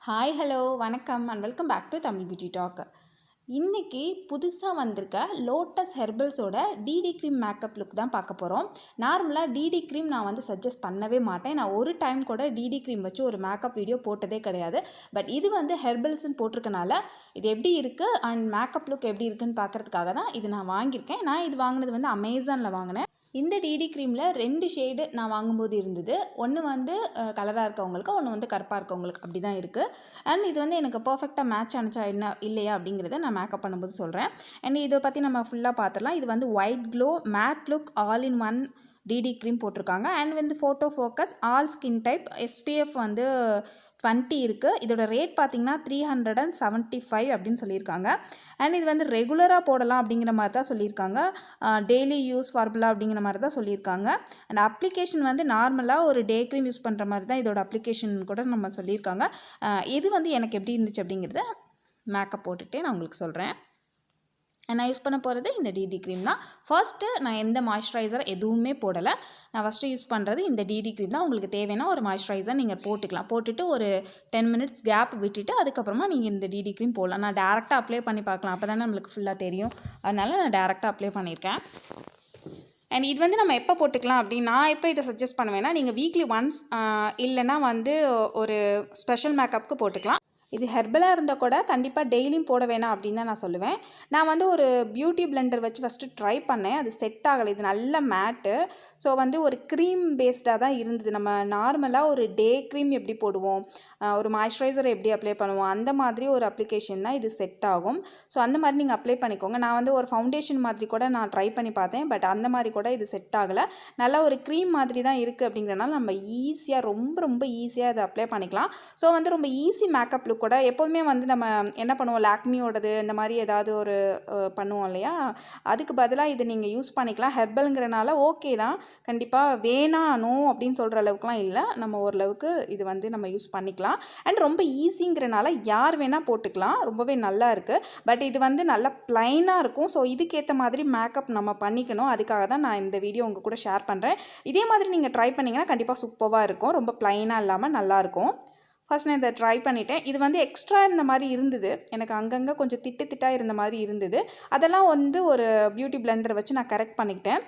Hi hello வணக்கம் and welcome back to Tamil beauty talk. இன்றைக்கி புதுசாக வந்திருக்க லோட்டஸ் ஹெர்பல்ஸோட டிடி க்ரீம் மேக்கப் லுக் தான் பார்க்க போகிறோம். நார்மலாக டிடி க்ரீம் நான் வந்து சஜஸ்ட் பண்ணவே மாட்டேன். நான் ஒரு டைம் கூட டிடி க்ரீம் வச்சு ஒரு மேக்கப் வீடியோ போட்டதே கிடையாது. பட் இது வந்து ஹெர்பல்ஸ்ன்னு போட்டிருக்கனால இது எப்படி இருக்குது அண்ட் மேக்கப் லுக் எப்படி இருக்குன்னு பார்க்குறதுக்காக தான் இது நான் வாங்கியிருக்கேன். நான் இது வாங்கினது வந்து அமேசானில் வாங்கினேன். இந்த டிடி க்ரீமில் 2 ஷேடு நான் வாங்கும்போது இருந்தது. ஒன்று வந்து கலராக இருக்கவங்களுக்கு, ஒன்று வந்து கருப்பாக இருக்கவங்களுக்கு அப்படி தான் இருக்குது. அண்ட் இது வந்து எனக்கு பர்ஃபெக்டாக மேட்ச் ஆனிச்சா என்ன இல்லையா அப்படிங்கிறத நான் மேக்கப் பண்ணும்போது சொல்கிறேன். அண்ட் இதை பற்றி நம்ம ஃபுல்லாக பார்த்துடலாம். இது வந்து white glow matte look all in one DD cream போட்டிருக்காங்க. அண்ட் வந்து photo focus all skin type SPF வந்து 20 இருக்குது. இதோட ரேட் பார்த்திங்கன்னா 375 அப்படின்னு சொல்லியிருக்காங்க. அண்ட் இது வந்து ரெகுலராக போடலாம் அப்படிங்கிற மாதிரி தான் சொல்லியிருக்காங்க. டெய்லி யூஸ் ஃபார்முலா அப்படிங்கிற மாதிரி தான் சொல்லியிருக்காங்க. அண்ட் அப்ளிகேஷன் வந்து நார்மலாக ஒரு டே க்ரீம் யூஸ் பண்ணுற மாதிரி தான் இதோட அப்ளிகேஷன் கூட நம்ம சொல்லியிருக்காங்க. இது வந்து எனக்கு எப்படி இருந்துச்சு அப்படிங்கிறத மேக்கப் போட்டுகிட்டே நான் உங்களுக்கு சொல்கிறேன். நான் யூஸ் பண்ண போகிறது இந்த டிடி க்ரீம் தான். ஃபர்ஸ்ட்டு நான் எந்த மாய்ஸ்சரைசர் எதுவுமே போடலை. நான் ஃபஸ்ட்டு யூஸ் பண்ணுறது இந்த டிடி க்ரீம் தான். உங்களுக்கு தேவைன்னா ஒரு மாய்ஸ்சரைசர் நீங்கள் போட்டுக்கலாம். போட்டுட்டு ஒரு 10 மினிட்ஸ் கேப் விட்டுட்டு அதுக்கப்புறமா நீங்கள் இந்த டிடி க்ரீம் போடலாம். நான் டேரெக்டாக அப்ளை பண்ணி பார்க்கலாம், அப்போ தானே நம்மளுக்கு ஃபுல்லாக தெரியும். அதனால் நான் டேரெக்டாக அப்ளை பண்ணியிருக்கேன். அண்ட் இது வந்து நம்ம எப்போ போட்டுக்கலாம் அப்படின்னு நான் எப்போ இதை சஜஸ்ட் பண்ணுவேன்னா, நீங்கள் வீக்லி ஒன்ஸ் இல்லைன்னா வந்து ஒரு ஸ்பெஷல் மேக்கப்புக்கு போட்டுக்கலாம். இது ஹெர்பலாக இருந்தால் கூட கண்டிப்பாக டெய்லியும் போட வேணாம் அப்படின்னு தான் நான் சொல்லுவேன். நான் வந்து ஒரு பியூட்டி பிளெண்டர் வச்சு ஃபஸ்ட்டு ட்ரை பண்ணேன். அது செட் ஆகலை. இது நல்ல மேட்டு. ஸோ வந்து ஒரு க்ரீம் பேஸ்டாக தான் இருந்தது. நம்ம நார்மலாக ஒரு டே க்ரீம் எப்படி போடுவோம், ஒரு மாய்ஸ்சரைசர் எப்படி அப்ளை பண்ணுவோம், அந்த மாதிரி ஒரு அப்ளிகேஷன் தான் இது செட் ஆகும். ஸோ அந்த மாதிரி நீங்கள் அப்ளை பண்ணிக்கோங்க. நான் வந்து ஒரு ஃபவுண்டேஷன் மாதிரி கூட நான் ட்ரை பண்ணி பார்த்தேன். பட் அந்த மாதிரி கூட இது செட் ஆகலை. நல்லா ஒரு க்ரீம் மாதிரி தான் இருக்குது. அப்படிங்கிறனால நம்ம ஈஸியாக ரொம்ப ஈஸியாக இதை அப்ளை பண்ணிக்கலாம். ஸோ வந்து ரொம்ப ஈஸி மேக்கப் லுக் கூட. எப்போதுமே வந்து நம்ம என்ன பண்ணுவோம், லாக்மியோடது இந்த மாதிரி ஏதாவது ஒரு பண்ணுவோம் இல்லையா, அதுக்கு பதிலாக இதை நீங்கள் யூஸ் பண்ணிக்கலாம். ஹெர்பலுங்கிறனால ஓகே தான், கண்டிப்பாக வேணாம் நோ அப்படின்னு சொல்கிற அளவுக்குலாம் இல்லை. நம்ம ஓரளவுக்கு இது வந்து நம்ம யூஸ் பண்ணிக்கலாம். அண்ட் ரொம்ப ஈஸிங்கிறனால யார் வேணால் போட்டுக்கலாம். ரொம்பவே நல்லா இருக்குது. பட் இது வந்து நல்லா ப்ளைனாக இருக்கும். ஸோ இதுக்கேற்ற மாதிரி மேக்கப் நம்ம பண்ணிக்கணும். அதுக்காக தான் நான் இந்த வீடியோ உங்கள் கூட ஷேர் பண்ணுறேன். இதே மாதிரி நீங்கள் ட்ரை பண்ணிங்கன்னா கண்டிப்பாக சூப்பராக இருக்கும். ரொம்ப ப்ளைனாக இல்லாமல் நல்லாயிருக்கும். ஃபஸ்ட் நான் இதை ட்ரை பண்ணிட்டேன். இது வந்து எக்ஸ்ட்ரா இருந்த மாதிரி இருந்தது. எனக்கு அங்கங்கே கொஞ்சம் திட்டாக இருந்த மாதிரி இருந்தது. அதெல்லாம் வந்து ஒரு பியூட்டி பிளெண்டர் வச்சு நான் கரெக்ட் பண்ணிக்கிட்டேன்.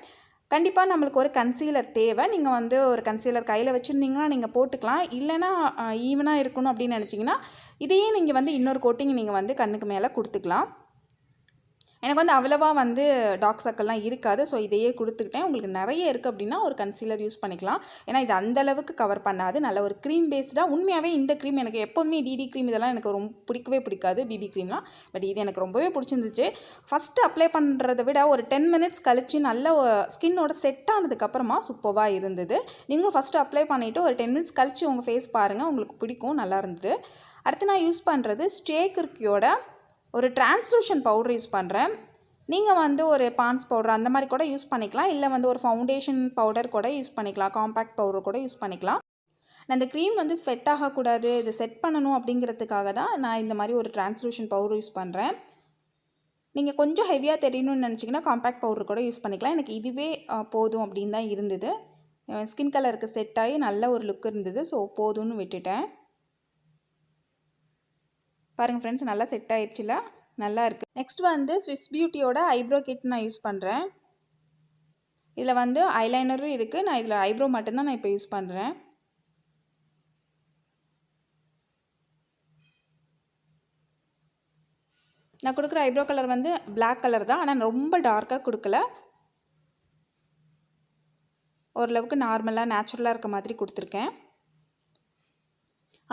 கண்டிப்பாக நம்மளுக்கு ஒரு கன்சீலர் தேவை. நீங்கள் வந்து ஒரு கன்சீலர் கையில் வச்சுருந்தீங்கன்னா நீங்கள் போட்டுக்கலாம். இல்லைனா ஈவனாக இருக்கணும் அப்படின்னு நினச்சிங்கன்னா இதையே நீங்கள் வந்து இன்னொரு கோட்டிங் நீங்கள் வந்து கண்ணுக்கு மேலே கொடுத்துக்கலாம். எனக்கு வந்து அவ்வளவா வந்து டார்க் சர்க்கிள்லாம் இருக்காது. ஸோ இதையே கொடுத்துக்கிட்டேன். உங்களுக்கு நிறைய இருக்குது அப்படின்னா ஒரு கன்சீலர் யூஸ் பண்ணிக்கலாம். ஏன்னா இது அந்தளவுக்கு கவர் பண்ணாது. நல்ல ஒரு க்ரீம் பேஸ்டாக. உண்மையாகவே இந்த க்ரீம் எனக்கு எப்போதுமே டிடி க்ரீம் இதெல்லாம் எனக்கு ரொம்ப பிடிக்காது, பிபி க்ரீம்லாம். பட் இது எனக்கு ரொம்பவே பிடிச்சிருந்துச்சு. ஃபஸ்ட்டு அப்ளை பண்ணுறதை விட ஒரு 10 மினிட்ஸ் கழித்து நல்ல ஸ்கின்னோட செட் ஆனதுக்கப்புறமா சூப்பராக இருந்தது. நீங்களும் ஃபஸ்ட்டு அப்ளை பண்ணிவிட்டு ஒரு 10 மினிட்ஸ் கழித்து உங்கள் ஃபேஸ் பாருங்கள், உங்களுக்கு பிடிக்கும், நல்லா இருந்தது. அடுத்து நான் யூஸ் பண்ணுறது ஸ்டேக்கியோட ஒரு டிரான்ஸ்லூஷன் பவுடர் யூஸ் பண்ணுறேன். நீங்கள் வந்து ஒரு பான்ஸ் பவுடர் அந்த மாதிரி கூட யூஸ் பண்ணிக்கலாம். இல்லை வந்து ஒரு ஃபவுண்டேஷன் பவுடர் கூட யூஸ் பண்ணிக்கலாம். காம்பேக்ட் பவுடர் கூட யூஸ் பண்ணிக்கலாம். நான் இந்த க்ரீம் வந்து ஸ்வெட் ஆகக்கூடாது, இதை செட் பண்ணணும் அப்படிங்கிறதுக்காக தான் நான் இந்த மாதிரி ஒரு டிரான்ஸ்லூஷன் பவுடர் யூஸ் பண்ணுறேன். நீங்கள் கொஞ்சம் ஹெவியாக தெரியணும்னு நினச்சிங்கன்னா காம்பேக்ட் பவுடர் கூட யூஸ் பண்ணிக்கலாம். எனக்கு இதுவே போதும் அப்படின்னு தான் இருந்தது. ஸ்கின் கலருக்கு செட் ஆகி நல்ல ஒரு லுக் இருந்தது. ஸோ போதும்னு விட்டுட்டேன். பாருங்கள் ஃப்ரெண்ட்ஸ், நல்லா செட் ஆகிடுச்சுல, நல்லா இருக்குது. நெக்ஸ்ட் வந்து ஸ்விஸ் பியூட்டியோட ஐப்ரோ கிட் நான் யூஸ் பண்ணுறேன். இதில் வந்து ஐலைனரும் இருக்குது. நான் இதில் ஐப்ரோ மட்டும்தான் நான் இப்போ யூஸ் பண்ணுறேன். நான் கொடுக்குற ஐப்ரோ கலர் வந்து பிளாக் கலர் தான். ஆனால் ரொம்ப டார்க்காக கொடுக்கல. ஓரளவுக்கு நார்மலாக நேச்சுரலாக இருக்க மாதிரி கொடுத்துருக்கேன்.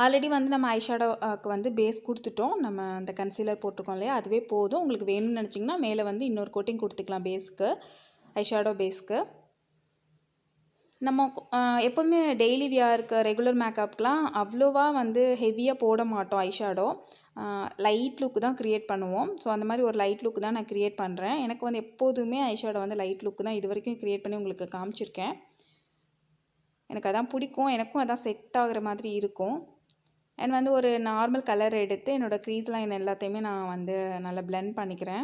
ஆல்ரெடி வந்து நம்ம ஐஷேடோவுக்கு வந்து பேஸ் கொடுத்துட்டோம். நம்ம அந்த கன்சீலர் போட்டிருக்கோம் இல்லையா, அதுவே போதும். உங்களுக்கு வேணும்னு நினச்சிங்கன்னா மேலே வந்து இன்னொரு கோட்டிங் கொடுத்துக்கலாம் பேஸ்க்கு, ஐஷேடோ பேஸ்க்கு. நம்ம எப்போதுமே டெய்லி வியருக்கு ரெகுலர் மேக்கப்லாம் அவ்வளோவா வந்து ஹெவியாக போட மாட்டோம். ஐஷேடோ லைட் லுக்கு தான் க்ரியேட் பண்ணுவோம். ஸோ அந்த மாதிரி ஒரு லைட் லுக்கு தான் நான் க்ரியேட் பண்ணுறேன். எனக்கு வந்து எப்போதுமே ஐஷேடோ வந்து லைட் லுக்கு தான் இது வரைக்கும் க்ரியேட் பண்ணி உங்களுக்கு காமிச்சிருக்கேன். எனக்கு அதான் பிடிக்கும். எனக்கும் அதான் செட் ஆகிற மாதிரி இருக்கும். அண்ட் வந்து ஒரு நார்மல் கலர் எடுத்து என்னோடய க்ரீஸ் லைன் எல்லாத்தையுமே நான் வந்து நல்லா பிளெண்ட் பண்ணிக்கிறேன்.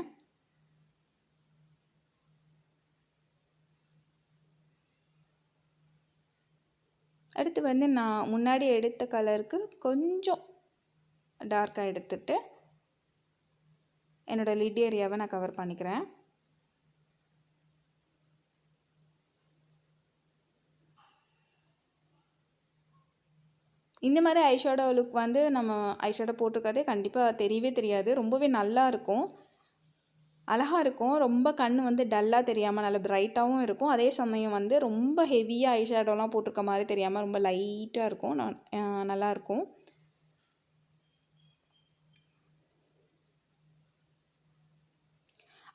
அடுத்து வந்து நான் முன்னாடி எடுத்த கலருக்கு கொஞ்சம் டார்க்காக எடுத்துட்டு என்னோடய லிட் ஏரியாவை நான் கவர் பண்ணிக்கிறேன். இந்த மாதிரி ஐஷேடோ லுக் வந்து நம்ம ஐஷேடோ போட்டிருக்கதே கண்டிப்பாக தெரியவே தெரியாது. ரொம்பவே நல்லா இருக்கும், அழகாக இருக்கும். ரொம்ப கண் வந்து டல்லாக தெரியாமல் நல்ல பிரைட்டாகவும் இருக்கும். அதே சமயம் வந்து ரொம்ப ஹெவியாக ஐஷேடோலாம் போட்டிருக்க மாதிரி தெரியாமல் ரொம்ப லைட்டாக இருக்கும். நல்லாயிருக்கும்.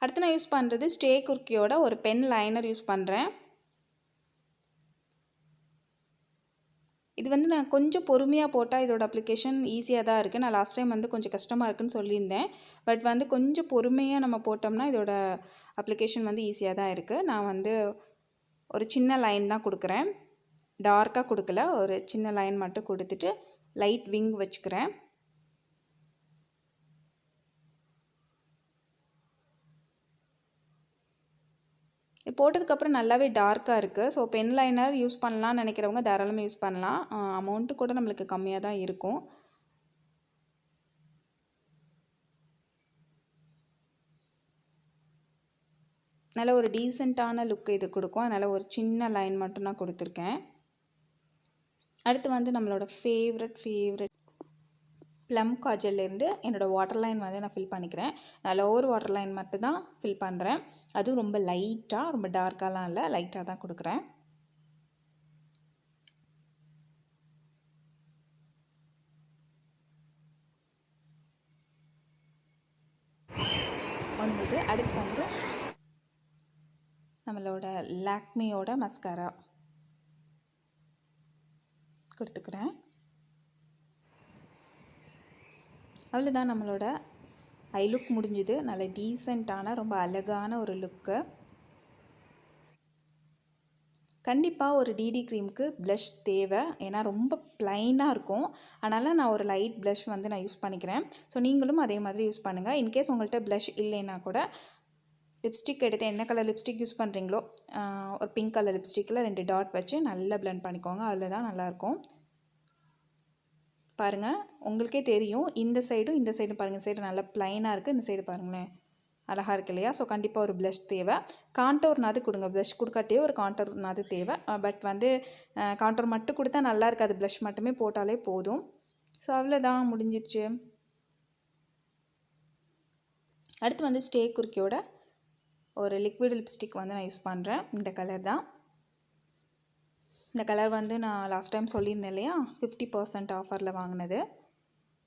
அடுத்து நான் யூஸ் பண்ணுறது ஸ்டே குர்க்கியோட ஒரு பென் லைனர் யூஸ் பண்ணுறேன். இது வந்து நான் கொஞ்சம் பொறுமையாக போட்டால் இதோட அப்ளிகேஷன் ஈஸியாக தான் இருக்குது. நான் லாஸ்ட் டைம் வந்து கொஞ்சம் கஷ்டமாக இருக்குன்னு சொல்லியிருந்தேன். பட் வந்து கொஞ்சம் பொறுமையாக நம்ம போட்டோம்னா இதோட அப்ளிகேஷன் வந்து ஈஸியாக தான் இருக்குது. நான் வந்து ஒரு சின்ன லைன் தான் கொடுக்குறேன், டார்க்காக கொடுக்கல. ஒரு சின்ன லைன் மட்டும் கொடுத்துட்டு லைட் விங் வச்சுக்கிறேன். போட்டதுக்கப்புறம் நல்லாவே டார்க்காக இருக்குது. ஸோ பென் லைனர் யூஸ் பண்ணலான்னு நினைக்கிறவங்க தாராளமாக யூஸ் பண்ணலாம். அமௌண்ட்டு கூட நம்மளுக்கு கம்மியாக தான் இருக்கும். நல்ல ஒரு டீசெண்டான லுக் இது கொடுக்கும். அதனால் ஒரு சின்ன லைன் மட்டும் நான் கொடுத்துருக்கேன். அடுத்து வந்து நம்மளோட ஃபேவரட் ப்ளம் காஜல்லேருந்து என்னோடய வாட்டர் லைன் வந்து நான் ஃபில் பண்ணிக்கிறேன். நான் லோவர் வாட்டர் லைன் மட்டும் தான் ஃபில் பண்ணுறேன். அதுவும் ரொம்ப லைட்டாக, ரொம்ப டார்க்காலாம் இல்லை, லைட்டாக தான் கொடுக்குறேன். முடிஞ்சது. அடுத்து வந்து நம்மளோட லாக்மியோட மஸ்காரா கொடுத்துக்கிறேன். அவ்வளோதான், நம்மளோட ஐ லுக் முடிஞ்சுது. நல்ல டீசெண்டான ரொம்ப அழகான ஒரு லுக்கு. கண்டிப்பாக ஒரு டிடி க்ரீமுக்கு ப்ளஷ் தேவை. ஏன்னா ரொம்ப ப்ளைனாக இருக்கும். அதனால் நான் ஒரு லைட் ப்ளஷ் வந்து நான் யூஸ் பண்ணிக்கிறேன். ஸோ நீங்களும் அதே மாதிரி யூஸ் பண்ணுங்கள். இன்கேஸ் உங்கள்கிட்ட ப்ளஷ் இல்லைன்னா கூட லிப்ஸ்டிக் எடுத்து என்ன கலர் லிப்ஸ்டிக் யூஸ் பண்ணுறீங்களோ ஒரு பிங்க் கலர் லிப்ஸ்டிக்கில் 2 டாட் வச்சு நல்லா ப்ளெண்ட் பண்ணிக்கோங்க. அதில் தான் நல்லாயிருக்கும். பாருங்கள், உங்களுக்கே தெரியும். இந்த சைடும் பாருங்கள். இந்த சைடு நல்லா ப்ளைனாக இருக்குது, இந்த சைடு பாருங்களேன் அழகாக இருக்கு இல்லையா? ஸோ கண்டிப்பாக ஒரு ப்ளஷ் தேவை. கான்டோர்னாவது கொடுங்க. ப்ளஷ் கொடுக்காட்டியே ஒரு கான்டோர்னாவது தேவை. பட் வந்து கான்டோர் மட்டும் கொடுத்தா நல்லா இருக்காது, ப்ளஷ் மட்டுமே போட்டாலே போதும். ஸோ அவ்வளோதான், முடிஞ்சிடுச்சு. அடுத்து வந்து ஸ்டே குர்க்கியோட ஒரு லிக்விட் லிப்ஸ்டிக் வந்து நான் யூஸ் பண்ணுறேன். இந்த கலர் தான். இந்த கலர் வந்து நான் லாஸ்ட் டைம் சொல்லியிருந்தேன் இல்லையா, 50% ஆஃபரில் வாங்கினது.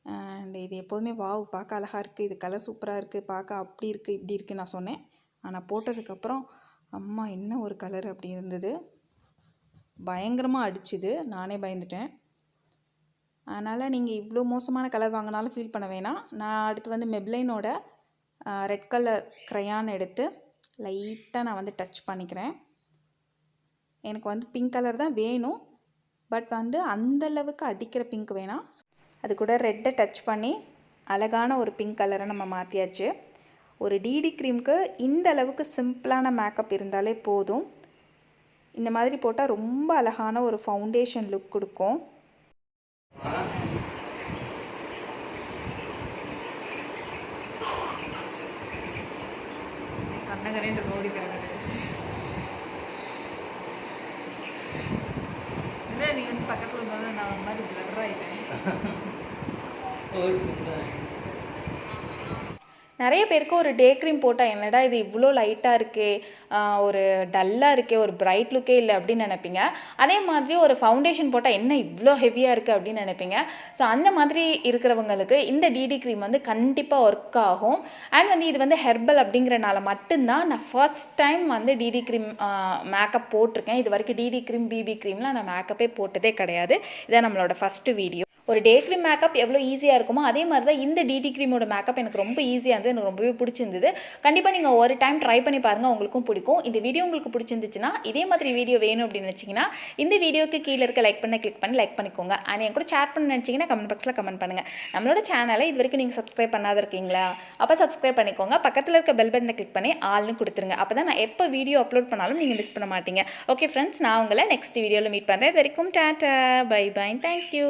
அண்ட் இது எப்போதுமே வாவ் பார்க்க அழகாக இருக்குது, இது கலர் சூப்பராக இருக்குது, பார்க்க அப்படி இருக்குது இப்படி இருக்குது நான் சொன்னேன். ஆனால் போட்டதுக்கப்புறம் அம்மா என்ன ஒரு கலர் அப்படி இருந்தது, பயங்கரமாக அடிச்சுது, நானே பயந்துட்டேன். அதனால் நீங்கள் இவ்வளோ மோசமான கலர் வாங்கினாலும் ஃபீல் பண்ண வேணாம். நான் அடுத்து வந்து மெப்லைனோட ரெட் கலர் க்ரையான் எடுத்து லைட்டாக நான் வந்து டச் பண்ணிக்கிறேன். எனக்கு வந்து பிங்க் கலர் தான் வேணும், பட் வந்து அந்தளவுக்கு அடிக்கிற பிங்க் வேணாம். அது கூட ரெட்டை டச் பண்ணி அழகான ஒரு பிங்க் கலரை நம்ம மாற்றியாச்சு. ஒரு டிடி க்ரீமுக்கு இந்த அளவுக்கு சிம்பிளான மேக்கப் இருந்தாலே போதும். இந்த மாதிரி போட்டால் ரொம்ப அழகான ஒரு ஃபவுண்டேஷன் லுக் கொடுக்கும். நீ வந்து பக்கத்தில் இருந்தாலும் நான் ஒரு மாதிரி பிளர் ஆகிட்டேன். நிறைய பேருக்கு ஒரு டே க்ரீம் போட்டால் என்னடா இது இவ்வளோ லைட்டாக இருக்கே, ஒரு டல்லாக இருக்கே, ஒரு பிரைட் லுக்கே இல்லை அப்படின்னு நினைப்பீங்க. அதே மாதிரி ஒரு ஃபவுண்டேஷன் போட்டால் என்ன இவ்வளோ ஹெவியாக இருக்குது அப்படின்னு நினைப்பீங்க. ஸோ அந்த மாதிரி இருக்கிறவங்களுக்கு இந்த டிடி க்ரீம் வந்து கண்டிப்பாக ஒர்க் ஆகும். அண்ட் வந்து இது வந்து ஹெர்பல் அப்படிங்கிறனால மட்டும்தான் நான் ஃபர்ஸ்ட் டைம் வந்து டிடி க்ரீம் மேக்கப் போட்டிருக்கேன். இது வரைக்கும் டிடி க்ரீம் பிபி க்ரீம்லாம் நான் மேக்கப்பே போட்டதே கிடையாது. இதான் நம்மளோட ஃபஸ்ட்டு வீடியோ. ஒரு டே க்ரீம் மேக்கப் எவ்வளோ ஈஸியாக இருக்குமோ அதே மாதிரி தான் இந்த டிடி க்ரீமோட மேக்கப் எனக்கு ரொம்ப ஈஸியாக இருந்தது, எனக்கு ரொம்பவே பிடிச்சிருந்தது. கண்டிப்பாக நீங்கள் ஒரு டைம் ட்ரை பண்ணி பாருங்கள், உங்களுக்கும் பிடிக்கும். இந்த வீடியோ உங்களுக்கு பிடிச்சிருந்துச்சுன்னா இதே மாதிரி வீடியோ வேணும் அப்படின்னு நினச்சிங்கன்னா இந்த வீடியோக்கு கீழே இருக்க லைக் பண்ணி லைக் பண்ணிக்கோங்க. அண்ட் என் கூட ஷேர் பண்ண நினச்சிங்கன்னா கமெண்ட் பாக்ஸில் கமெண்ட் பண்ணுங்கள். நம்மளோட சேனலை இது வரைக்கும் நீங்கள் சப்ஸ்கிரைப் பண்ணாத இருக்கீங்களா? அப்போ சப்ஸ்கிரைப் பண்ணிக்கோங்க. பக்கத்தில் இருக்க பெல் பட்டனை கிளிக் பண்ணி ஆல்னு கொடுத்துருங்க. அப்போ தான் நான் எப்போ வீடியோ அப்லோட் பண்ணாலும் நீங்கள் மிஸ் பண்ண மாட்டீங்க. ஓகே ஃப்ரெண்ட்ஸ், நான் உங்களை நெக்ஸ்ட் வீடியோவில் மீட் பண்ணுறேன். இது வரைக்கும் டாட்டா, பை பை, தேங்க்யூ.